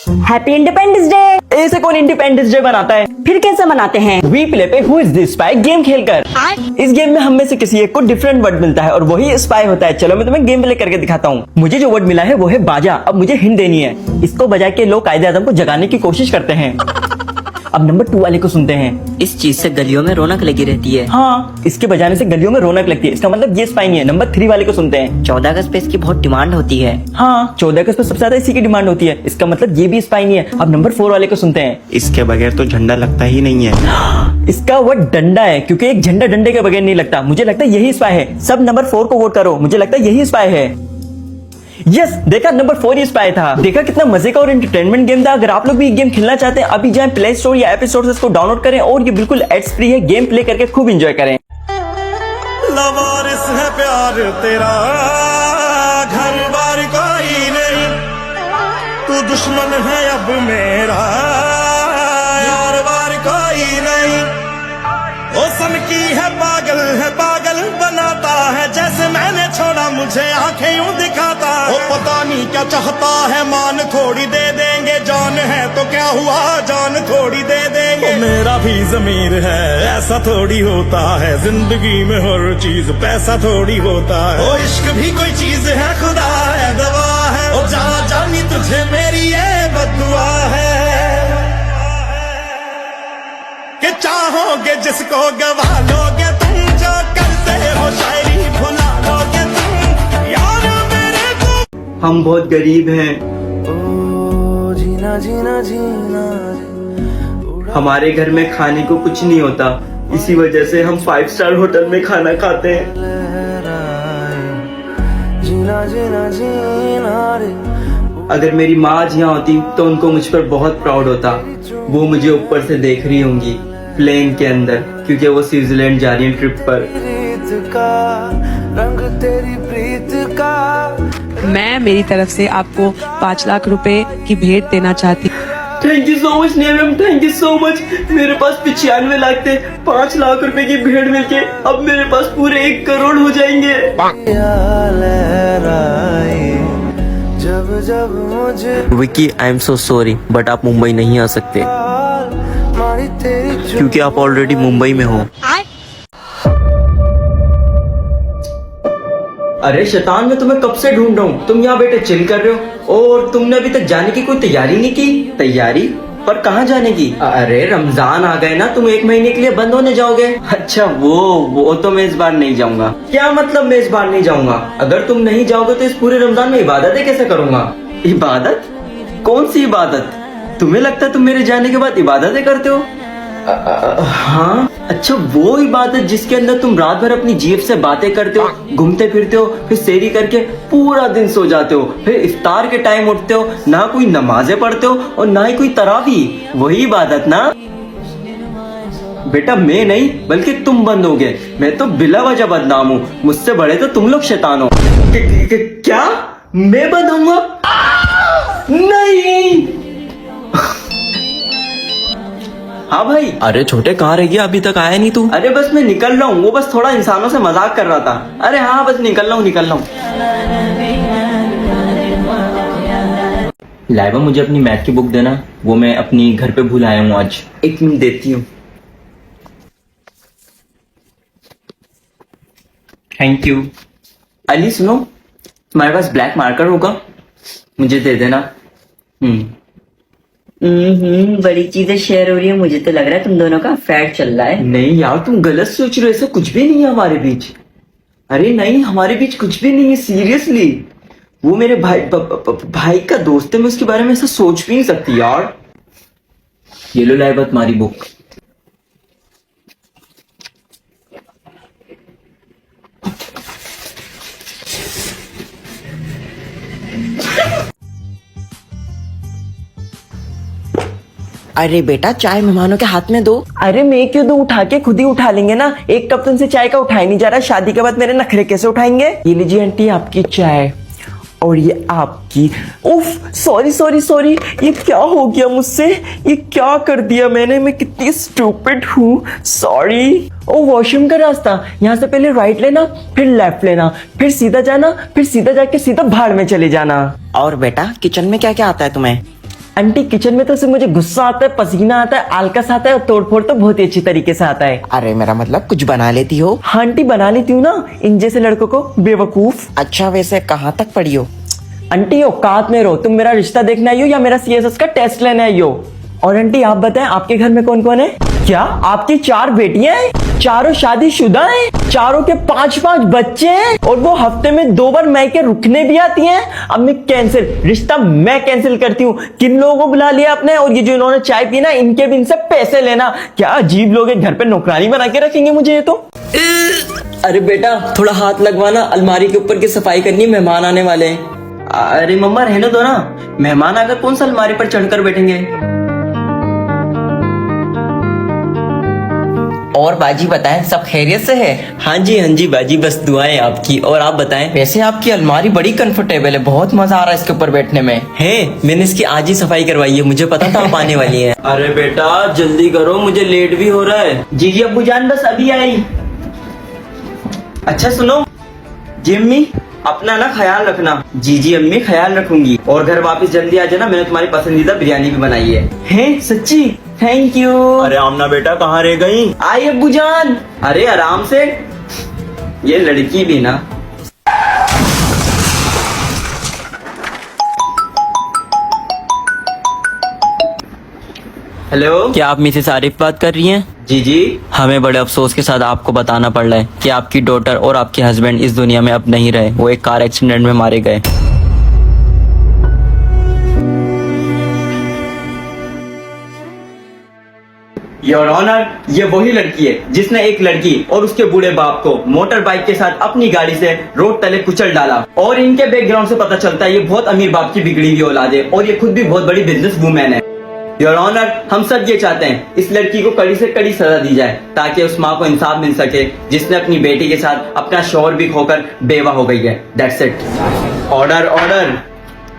Happy independence day. ऐसे कौन independence day मनाता है? फिर कैसे मनाते हैं? वी प्ले पे who is this spy game खेलकर। इस गेम में हम में से किसी एक को डिफरेंट वर्ड मिलता है और वही स्पाई होता है। चलो मैं तुम्हें गेम प्ले करके दिखाता हूँ। मुझे जो वर्ड मिला है वो है बाजा। अब मुझे हिंट देनी है। इसको बजा के लोग कायदे आजम को जगाने की कोशिश करते हैं। अब नंबर 2 वाले को सुनते हैं। इस चीज से गलियों में रौनक लगी रहती है। हाँ, इसके बजाने से गलियों में रौनक लगती है। इसका मतलब ये स्पाई नहीं है। नंबर 3 वाले को सुनते हैं। 14 अगस्त पे इसकी बहुत डिमांड होती है। हाँ, 14 अगस्त पे सबसे ज्यादा इसी की डिमांड होती है। इसका मतलब ये भी स्पाई नहीं है। अब नंबर 4 वाले को सुनते हैं। इसके बगैर तो झंडा लगता ही नहीं है। इसका वर्ड डंडा है, क्योंकि एक झंडा डंडे के बगैर नहीं लगता। मुझे लगता है यही स्पाई है। सब नंबर 4 को वोट करो। मुझे लगता है यही स्पाई है। यस, देखा, नंबर 4 ही स्पाई था। देखा कितना मजे का और एंटरटेनमेंट गेम था। अगर आप लोग भी गेम खेलना चाहते हैं, अभी जाएं प्ले स्टोर या ऐप स्टोर से इसको डाउनलोड करें और ये बिल्कुल एड्स फ्री है। गेम प्ले करके खूब एंजॉय करें। लवारिस है प्यार तेरा, घर बार कोई नहीं, तू दुश्मन है अब मेरा, यार बार कोई नहीं। ओ सन की है पागल बनाता है, जैसे मैंने छोड़ा मुझे आंखें यूं दिखाता। ओ पता नहीं क्या चाहता है, मान थोड़ी दे देंगे, जान है तो क्या हुआ, जान थोड़ी दे देंगे। ओ मेरा भी ज़मीर है, ऐसा थोड़ी होता है, जिंदगी में हर चीज पैसा थोड़ी होता है। ओ इश्क भी कोई चीज है, खुदा है दवा है, ओ जा जानी तुझे मेरी ये बदुआ है कि चाहोगे जिसको गवा लोगे तुम, जो करते हो शायरी भुला लोगे तुम, यार मेरे को। हम बहुत गरीब हैं। ओ जीना जीना जीना, हमारे घर में खाने को कुछ नहीं होता, इसी वजह से हम 5 स्टार होटल में खाना खाते हैं। जीना जीना जीना रे। अगर मेरी माँ आज यहाँ होती तो उनको मुझ पर बहुत प्राउड होता। वो मुझे ऊपर से देख रही होंगी प्लेन के अंदर, क्योंकि वो स्विट्जरलैंड जा रही है ट्रिप पर। प्रीत का रंग तेरी प्रीत का। मैं मेरी तरफ से आपको 5 लाख रुपए की भेंट देना चाहती हूँ। Thank you so much name, thank you so much. मेरे पास 95 लाख थे, 5 लाख रुपए की भेंट मिलके अब मेरे पास पूरे 1 करोड़ हो जाएंगे। जब जब मुझे Vicky, I am so sorry, but आप मुंबई नहीं आ सकते मारी तेरी क्योंकि आप ऑलरेडी मुंबई में हो। अरे शैतान, मैं तुम्हें कब से ढूंढ रहा हूँ। तुम यहाँ बैठे चिल कर रहे हो और तुमने अभी तक जाने की कोई तैयारी नहीं की। तैयारी? पर कहाँ जाने की? अरे रमजान आ गए ना, तुम 1 महीने के लिए बंद होने जाओगे। अच्छा, वो तो मैं इस बार नहीं जाऊंगा। क्या मतलब मैं इस बार नहीं जाऊंगा? अगर तुम नहीं जाओगे तो इस पूरे रमजान में इबादतें कैसे करूंगा? इबादत? कौन सी इबादत? तुम्हें लगता है तुम मेरे जाने के बाद इबादतें करते हो? हाँ, अच्छा, वो इबादत जिसके अंदर तुम रात भर अपनी जीभ से बातें करते हो, घूमते फिरते हो, फिर सेरी करके पूरा दिन सो जाते हो, फिर इफ्तार के टाइम उठते हो, ना कोई नमाजें पढ़ते हो और ना ही कोई तरावी। वही इबादत ना? बेटा मैं नहीं बल्कि तुम बंद हो गए। मैं तो बिला वजह बदनाम हूँ। मुझसे बड़े तो तुम लोग शैतान हो। क्या मैं बंद होऊंगा? नहीं। हाँ भाई। अरे छोटे, कहाँ रह गया? अभी तक आया नहीं तू। अरे बस मैं निकल रहा हूँ। वो बस थोड़ा इंसानों से मजाक कर रहा था। अरे हाँ, बस निकल रहा हूँ। लाइबा, मुझे अपनी मैथ की बुक देना। वो मैं अपनी घर पे भूल आया हूँ आज। 1 मिनट देती हूँ। Thank you. अली सुनो, तुम्हारे पास ब्लैक मार्कर होगा? मुझे दे देना। बड़ी चीजें शेयर हो रही है। मुझे तो लग रहा है तुम दोनों का फैट चल रहा है। नहीं यार, तुम गलत सोच रहे हो। ऐसा कुछ भी नहीं है हमारे बीच। अरे नहीं, हमारे बीच कुछ भी नहीं है, सीरियसली। वो मेरे भाई का दोस्त है। मैं उसके बारे में ऐसा सोच भी नहीं सकती यार। ये लो लाइबा तुम्हारी बुक। अरे बेटा, चाय मेहमानों के हाथ में दो। अरे मैं क्यों दूं? उठा के खुद ही उठा लेंगे ना। 1 कप तुमसे चाय का उठाई नहीं जा रहा। शादी के बाद मेरे नखरे कैसे उठाएंगे? ये लीजिए आंटी आपकी चाय, और ये आपकी। उफ, सॉरी, ये क्या हो गया मुझसे? ये क्या कर दिया मैंने? मैं कितनी स्टूपिड हूँ। सॉरी। ओ, वॉशरूम का रास्ता। यहाँ से पहले राइट लेना, फिर लेफ्ट लेना, फिर सीधा जाना, फिर सीधा जाके सीधा भाड़ में चले जाना। और बेटा, किचन में क्या क्या आता है तुम्हें? आंटी किचन में तो सिर्फ मुझे गुस्सा आता है, पसीना आता है, आलकस आता है और तोड़फोड़ तो बहुत ही अच्छी तरीके से आता है। अरे मेरा मतलब कुछ बना लेती हो? हाँ आंटी बना लेती हूँ ना, इन जैसे लड़कों को बेवकूफ। अच्छा वैसे कहाँ तक पढ़ी हो? आंटी औकात में रहो, तुम मेरा रिश्ता देखने आई हो या मेरा सीएसएस का टेस्ट लेने आई हो? और आंटी आप बताएं आपके घर में कौन कौन है? क्या आपकी 4 बेटियां हैं? चारों शादीशुदा हैं? चारों के 5-5 बच्चे हैं और वो हफ्ते में 2 बार मैके रुकने भी आती हैं? अब मैं कैंसिल, रिश्ता मैं कैंसिल करती हूँ। किन लोगों को बुला लिया आपने? और ये जो इन्होंने चाय पी ना, इनके भी इनसे पैसे लेना। क्या अजीब लोग हैं, घर पे नौकरानी बना के रखेंगे मुझे ये तो। अरे बेटा थोड़ा हाथ लगवाना, अलमारी के ऊपर की सफाई करनी, मेहमान आने वाले हैं। अरे मम्मा रहने दो ना, मेहमान आकर कौन सा अलमारी पर चढ़कर बैठेंगे। और बाजी बताएं सब खैरियत से है? हाँ जी बाजी, बस दुआएं आपकी। और आप बताएं। वैसे आपकी अलमारी बड़ी कंफर्टेबल है, बहुत मजा आ रहा है इसके ऊपर बैठने में। है मैंने इसकी आज ही सफाई करवाई है, मुझे पता था आप आने वाली हैं। अरे बेटा जल्दी करो, मुझे लेट भी हो रहा है। जी अब्बू जान बस अभी आई। अच्छा सुनो जी अम्मी, अपना ना ख्याल रखना। जी अम्मी ख्याल रखूंगी। और घर वापस जल्दी आ जाना, मैंने तुम्हारी पसंदीदा बिरयानी भी बनाई है। हैं सच्ची? Thank you. अरे आमना बेटा कहाँ रह गई? आई अब्बू जान। अरे आराम से, ये लड़की भी ना। हेलो, क्या आप मिसेस आरिफ बात कर रही हैं? जी हमें बड़े अफसोस के साथ आपको बताना पड़ रहा है कि आपकी डॉटर और आपके हस्बैंड इस दुनिया में अब नहीं रहे। वो एक कार एक्सीडेंट में मारे गए। योर ऑनर, ये वही लड़की है जिसने एक लड़की और उसके बूढ़े बाप को मोटर बाइक के साथ अपनी गाड़ी से रोड तले कुचल डाला। और इनके बैकग्राउंड से पता चलता है ये बहुत अमीर बाप की बिगड़ी हुई औलाद है और ये खुद भी बहुत बड़ी बिजनेस वूमेन है। योर ऑनर, हम सब ये चाहते हैं इस लड़की को कड़ी से कड़ी सजा दी जाए ताकि उस माँ को इंसाफ मिल सके जिसने अपनी बेटी के साथ अपना शौहर भी खोकर बेवा हो गई है। That's it. ऑर्डर।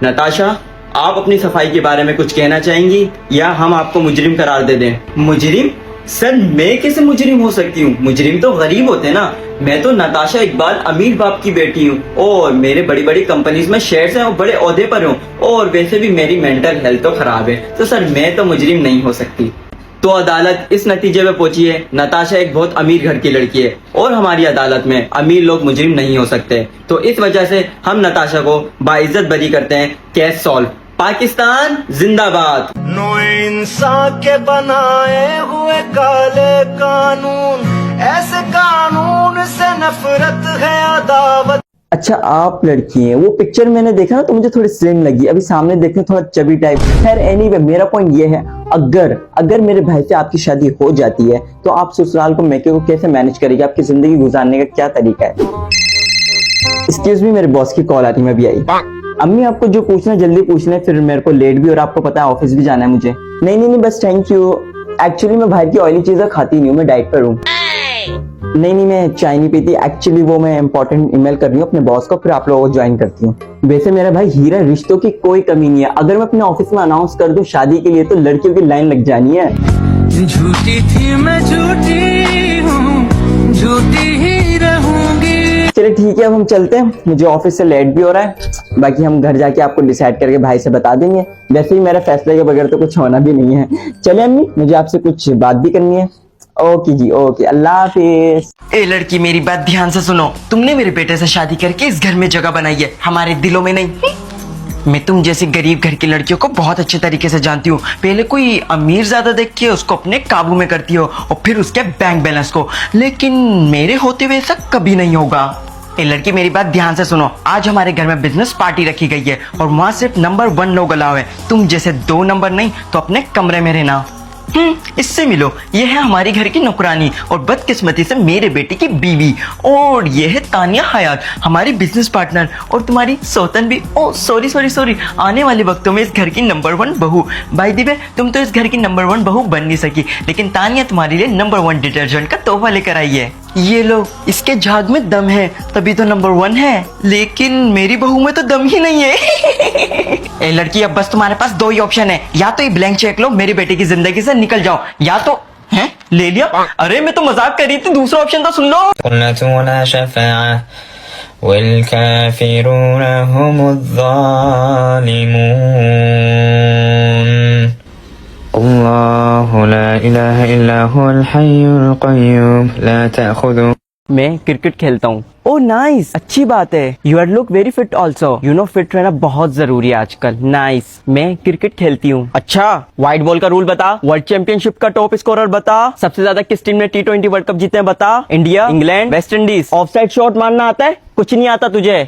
नताशा, आप अपनी सफाई के बारे में कुछ कहना चाहेंगी या हम आपको मुजरिम करार दे दें? मुजरिम? सर मैं कैसे मुजरिम हो सकती हूँ? मुजरिम तो गरीब होते हैं ना। मैं तो नताशा इकबाल अमीर बाप की बेटी हूँ और मेरे बड़ी बड़ी कंपनीज में शेयर्स हैं और बड़े ओहदे पर हूँ। और वैसे भी मेरी मेंटल हेल्थ तो खराब है, तो सर मैं तो मुजरिम नहीं हो सकती। तो अदालत इस नतीजे पे पहुंची है नताशा एक बहुत अमीर घर की लड़की है और हमारी अदालत में अमीर लोग मुजरिम नहीं हो सकते। तो इस वजह से हम नताशा को बाइज्जत बरी करते हैं। Case solve. पाकिस्तान जिंदाबाद। नो इंसान के बनाए हुए काले कानून, ऐसे कानून से नफरत है अदावत। अच्छा आप लड़की हैं, वो पिक्चर मैंने देखा ना तो मुझे थोड़ी स्लिम लगी, अभी सामने देखने थोड़ा चबी टाइप। खैर एनीवे मेरा पॉइंट ये है, अगर मेरे भाई से आपकी शादी हो जाती है तो आप ससुराल को मैके को कैसे मैनेज करेगी? आपकी जिंदगी गुजारने का क्या तरीका है? एक्सक्यूज मी, मेरे बॉस की कॉल आ रही, मैं भी आई। अम्मी आपको जो पूछना है जल्दी पूछ लें, फिर मेरे को लेट भी और आपको पता है ऑफिस भी जाना है मुझे। नहीं बस थैंक यू। एक्चुअली मैं बाहर की ऑयली चीजें खाती नहीं हूँ, मैं डाइट पर हूँ। नहीं मैं चाय नहीं पीती। एक्चुअली वो मैं इंपॉर्टेंट ईमेल कर रही हूँ अपने बॉस को, फिर आप लोगों को ज्वाइन करती हूँ। वैसे मेरा भाई हीरा, रिश्तों की कोई कमी नहीं है। अगर मैं अपने ऑफिस में अनाउंस कर दूं शादी के लिए तो लड़कियों की लाइन लग जानी है। झूठी थी मैं झूठी हूँ, झूठी ही रहूंगी। चलिए ठीक है, अब हम चलते हैं, मुझे ऑफिस से लेट भी हो रहा है। बाकी हम घर जाके आपको डिसाइड करके भाई से बता देंगे। वैसे ही मेरा फैसले के बगैर तो कुछ होना भी नहीं है। चले अम्मी, मुझे आपसे कुछ बात भी करनी है। ओके जी ओके, अल्लाह हाफिज। ए लड़की मेरी बात ध्यान से सुनो, तुमने मेरे बेटे से शादी करके इस घर में जगह बनाई है, हमारे दिलों में नहीं। मैं तुम जैसी गरीब घर की लड़कियों को बहुत अच्छे तरीके से जानती हूँ। पहले कोई अमीर ज्यादा देख के उसको अपने काबू में करती हो और फिर उसके बैंक बैलेंस को, लेकिन मेरे होते हुए ऐसा कभी नहीं होगा। ए लड़की मेरी बात ध्यान से सुनो, आज हमारे घर में बिजनेस पार्टी रखी गई है और वहाँ सिर्फ नंबर 1 लोग अलाउ है। तुम जैसे 2 नंबर नहीं तो अपने कमरे में रहना। इससे मिलो, ये है हमारी घर की नौकरानी और बदकिस्मती से मेरे बेटे की बीवी। और ये है तानिया हयात, हमारी बिजनेस पार्टनर। और तुम्हारी सौतन भी, ओ सॉरी, आने वाले वक्तों में इस घर की नंबर 1 बहू। बाय द वे तुम तो इस घर की नंबर 1 बहू बन नहीं सकी, लेकिन तानिया तुम्हारे लिए नंबर 1 डिटर्जेंट का तोहफा लेकर आई है। ये लो, इसके झाग में दम है तभी तो नंबर 1 है, लेकिन मेरी बहू में तो दम ही नहीं है। ए लड़की, अब बस तुम्हारे पास 2 ही ऑप्शन है, या तो ये ब्लैंक चेक लो, मेरी बेटी की जिंदगी से निकल जाओ, या तो हैं ले लिया। अरे मैं तो मजाक कर रही थी, दूसरा ऑप्शन तो सुन लो। वल्काफिरून हुमुज़्ज़ालिमून। इलाहा इल्ला हुवल हय्युल क़य्यूम ला तअख़ुज़ुहु। मैं क्रिकेट खेलता हूँ। ओह नाइस, अच्छी बात है। You are look very fit also. You know fit रहना बहुत जरूरी है आजकल। नाइस, मैं क्रिकेट खेलती हूँ। अच्छा, व्हाइट बॉल का रूल बता, वर्ल्ड चैंपियनशिप का टॉप स्कोरर बता, सबसे ज्यादा किस टीम ने T20 वर्ल्ड कप जीते हैं बता। India, England, West Indies. Offside shot मारना आता है? कुछ नहीं आता तुझे।